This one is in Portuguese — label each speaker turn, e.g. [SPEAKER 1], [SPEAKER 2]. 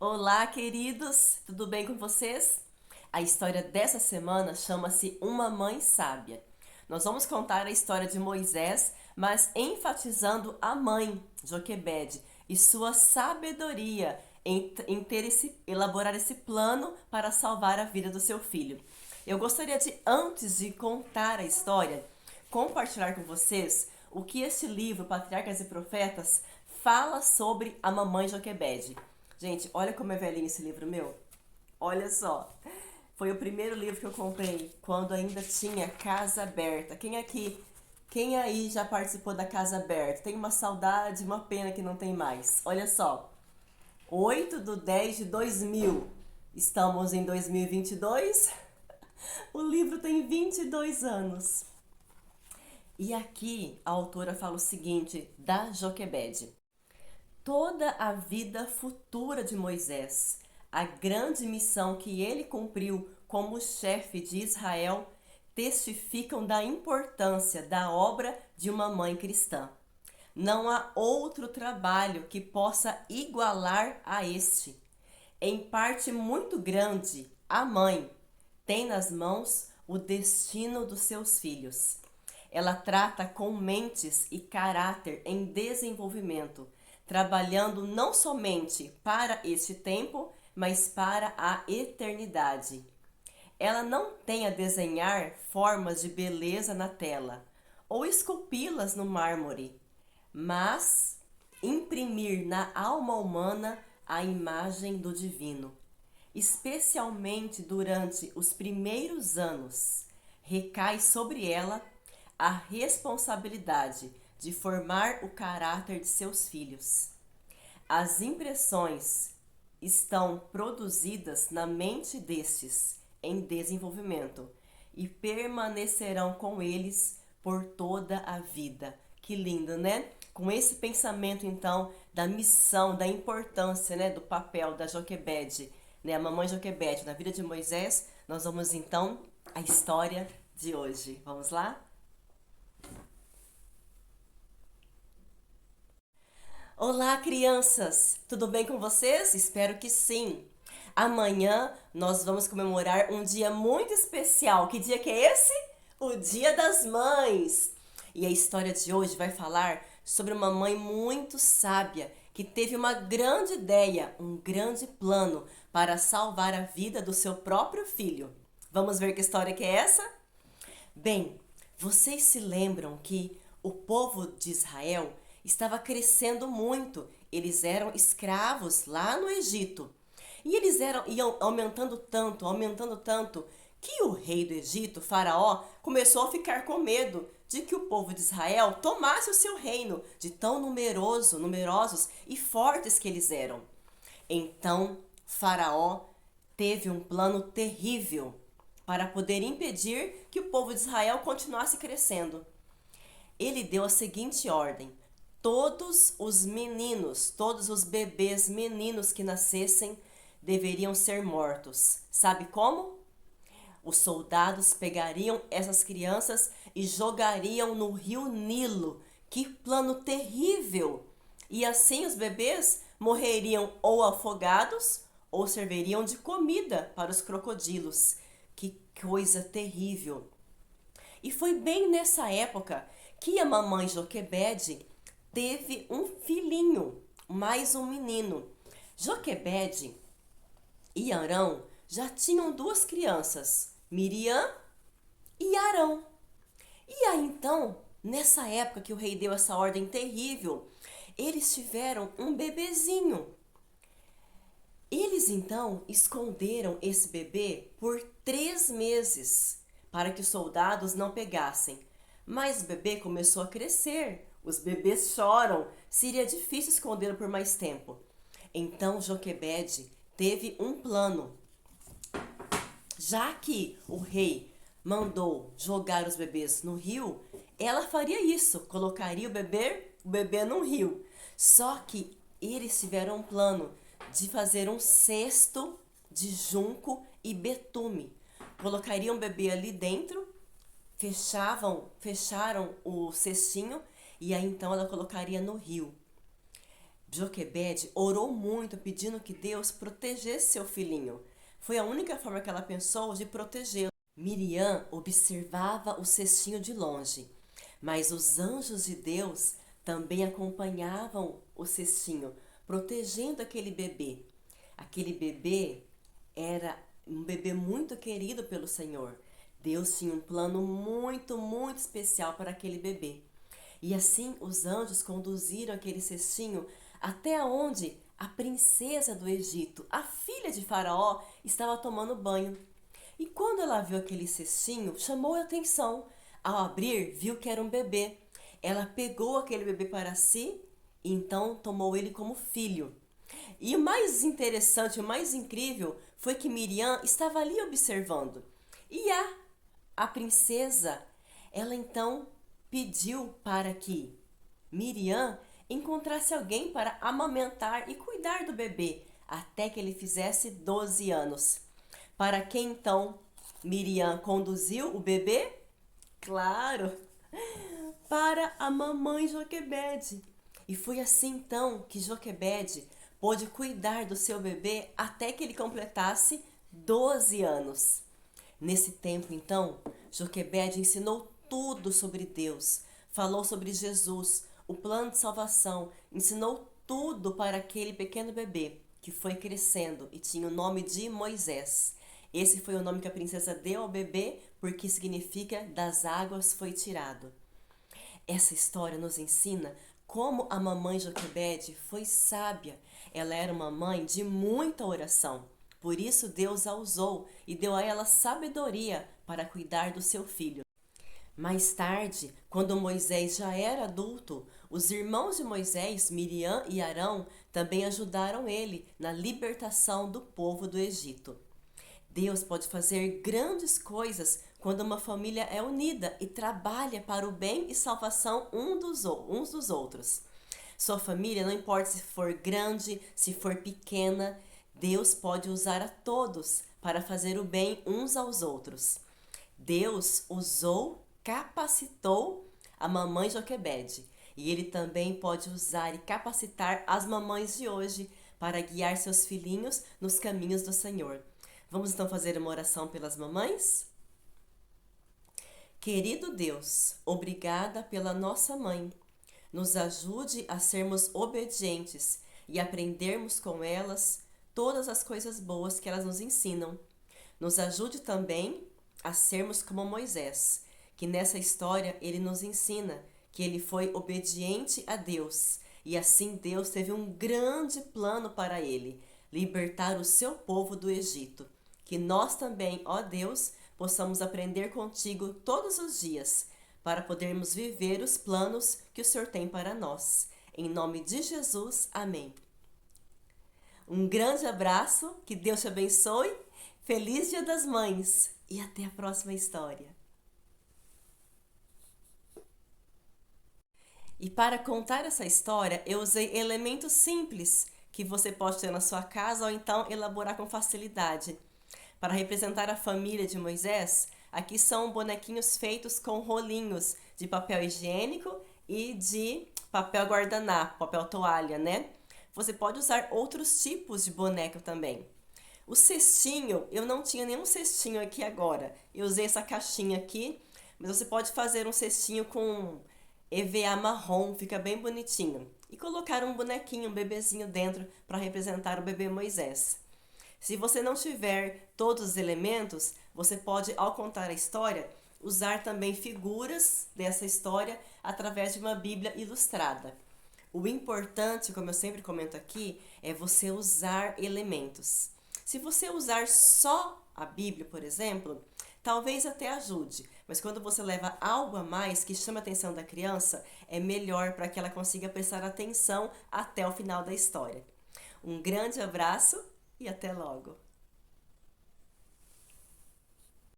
[SPEAKER 1] Olá, queridos! Tudo bem com vocês? A história dessa semana chama-se Uma Mãe Sábia. Nós vamos contar a história de Moisés, mas enfatizando a mãe, Joquebede, e sua sabedoria em elaborar esse plano para salvar a vida do seu filho. Eu gostaria de, antes de contar a história, compartilhar com vocês o que este livro, Patriarcas e Profetas, fala sobre a mamãe Joquebede. Gente, olha como é velhinho esse livro meu. Olha só. Foi o primeiro livro que eu comprei quando ainda tinha Casa Aberta. Quem aí já participou da Casa Aberta? Tem uma saudade, uma pena que não tem mais. Olha só. 8/10/2000. Estamos em 2022. O livro tem 22 anos. E aqui a autora fala o seguinte da Joquebede. Toda a vida futura de Moisés, a grande missão que ele cumpriu como chefe de Israel, testificam da importância da obra de uma mãe cristã. Não há outro trabalho que possa igualar a este. Em parte muito grande, a mãe tem nas mãos o destino dos seus filhos. Ela trata com mentes e caráter em desenvolvimento, trabalhando não somente para este tempo, mas para a eternidade. Ela não tem a desenhar formas de beleza na tela ou esculpi-las no mármore, mas imprimir na alma humana a imagem do divino. Especialmente durante os primeiros anos, recai sobre ela a responsabilidade de formar o caráter de seus filhos. As impressões estão produzidas na mente destes em desenvolvimento e permanecerão com eles por toda a vida. Que lindo, né? Com esse pensamento, então, da missão, da importância, né, do papel da Joquebede, né, a mamãe Joquebede na vida de Moisés, nós vamos, então, à história de hoje. Vamos lá? Olá, crianças! Tudo bem com vocês? Espero que sim! Amanhã nós vamos comemorar um dia muito especial. Que dia que é esse? O Dia das Mães! E a história de hoje vai falar sobre uma mãe muito sábia que teve uma grande ideia, um grande plano para salvar a vida do seu próprio filho. Vamos ver que história que é essa? Bem, vocês se lembram que o povo de Israel estava crescendo muito. Eles eram escravos lá no Egito. E iam aumentando tanto, que o rei do Egito, Faraó, começou a ficar com medo de que o povo de Israel tomasse o seu reino, de tão numerosos e fortes que eles eram. Então, Faraó teve um plano terrível para poder impedir que o povo de Israel continuasse crescendo. Ele deu a seguinte ordem: todos os meninos, todos os bebês meninos que nascessem deveriam ser mortos. Sabe como? Os soldados pegariam essas crianças e jogariam no rio Nilo. Que plano terrível! E assim os bebês morreriam ou afogados ou serviriam de comida para os crocodilos. Que coisa terrível! E foi bem nessa época que a mamãe Joquebede teve um filhinho, mais um menino. Joquebede e Arão já tinham duas crianças, Miriam e Arão. E aí então, nessa época que o rei deu essa ordem terrível, eles tiveram um bebezinho. Eles então esconderam esse bebê por 3 meses para que os soldados não pegassem. Mas o bebê começou a crescer. Os bebês choram. Seria difícil escondê-lo por mais tempo. Então Joquebede teve um plano. Já que o rei mandou jogar os bebês no rio, ela faria isso, colocaria o bebê no rio. Só que eles tiveram um plano de fazer um cesto de junco e betume. Colocariam o bebê ali dentro, fecharam o cestinho e aí então ela colocaria no rio. Joquebede orou muito pedindo que Deus protegesse seu filhinho. Foi a única forma que ela pensou de protegê-lo. Miriam observava o cestinho de longe, mas os anjos de Deus também acompanhavam o cestinho, protegendo aquele bebê. Aquele bebê era um bebê muito querido pelo Senhor. Deus tinha um plano muito, muito especial para aquele bebê. E assim os anjos conduziram aquele cestinho até onde a princesa do Egito, a filha de Faraó, estava tomando banho. E quando ela viu aquele cestinho, chamou a atenção. Ao abrir, viu que era um bebê. Ela pegou aquele bebê para si e então tomou ele como filho. E o mais interessante, o mais incrível, foi que Miriam estava ali observando. E a princesa, ela então pediu para que Miriam encontrasse alguém para amamentar e cuidar do bebê até que ele fizesse 12 anos. Para quem então Miriam conduziu o bebê? Claro, para a mamãe Joquebede. E foi assim então que Joquebede pôde cuidar do seu bebê até que ele completasse 12 anos. Nesse tempo, então, Joquebede ensinou tudo sobre Deus, falou sobre Jesus, o plano de salvação, ensinou tudo para aquele pequeno bebê que foi crescendo e tinha o nome de Moisés. Esse foi o nome que a princesa deu ao bebê, porque significa das águas foi tirado. Essa história nos ensina como a mamãe Joquebede foi sábia. Ela era uma mãe de muita oração. Por isso Deus a usou e deu a ela sabedoria para cuidar do seu filho. Mais tarde, quando Moisés já era adulto, os irmãos de Moisés, Miriam e Arão, também ajudaram ele na libertação do povo do Egito. Deus pode fazer grandes coisas quando uma família é unida e trabalha para o bem e salvação uns dos outros. Sua família, não importa se for grande, se for pequena, Deus pode usar a todos para fazer o bem uns aos outros. Deus usou, capacitou a mamãe Joquebede e Ele também pode usar e capacitar as mamães de hoje para guiar seus filhinhos nos caminhos do Senhor. Vamos então fazer uma oração pelas mamães? Querido Deus, obrigada pela nossa mãe. Nos ajude a sermos obedientes e aprendermos com elas todas as coisas boas que elas nos ensinam. Nos ajude também a sermos como Moisés, que nessa história ele nos ensina que ele foi obediente a Deus e assim Deus teve um grande plano para ele, libertar o seu povo do Egito. Que nós também, ó Deus, possamos aprender contigo todos os dias, para podermos viver os planos que o Senhor tem para nós. Em nome de Jesus, amém. Um grande abraço, que Deus te abençoe, feliz Dia das Mães e até a próxima história. E para contar essa história, eu usei elementos simples que você pode ter na sua casa ou então elaborar com facilidade. Para representar a família de Moisés, aqui são bonequinhos feitos com rolinhos de papel higiênico e de papel guardanapo, papel toalha, né? Você pode usar outros tipos de boneco também. O cestinho, eu não tinha nenhum cestinho aqui agora. Eu usei essa caixinha aqui, mas você pode fazer um cestinho com EVA marrom, fica bem bonitinho. E colocar um bonequinho, um bebezinho dentro para representar o bebê Moisés. Se você não tiver todos os elementos, você pode, ao contar a história, usar também figuras dessa história através de uma Bíblia ilustrada. O importante, como eu sempre comento aqui, é você usar elementos. Se você usar só a Bíblia, por exemplo, talvez até ajude, mas quando você leva algo a mais que chama a atenção da criança, é melhor para que ela consiga prestar atenção até o final da história. Um grande abraço e até logo!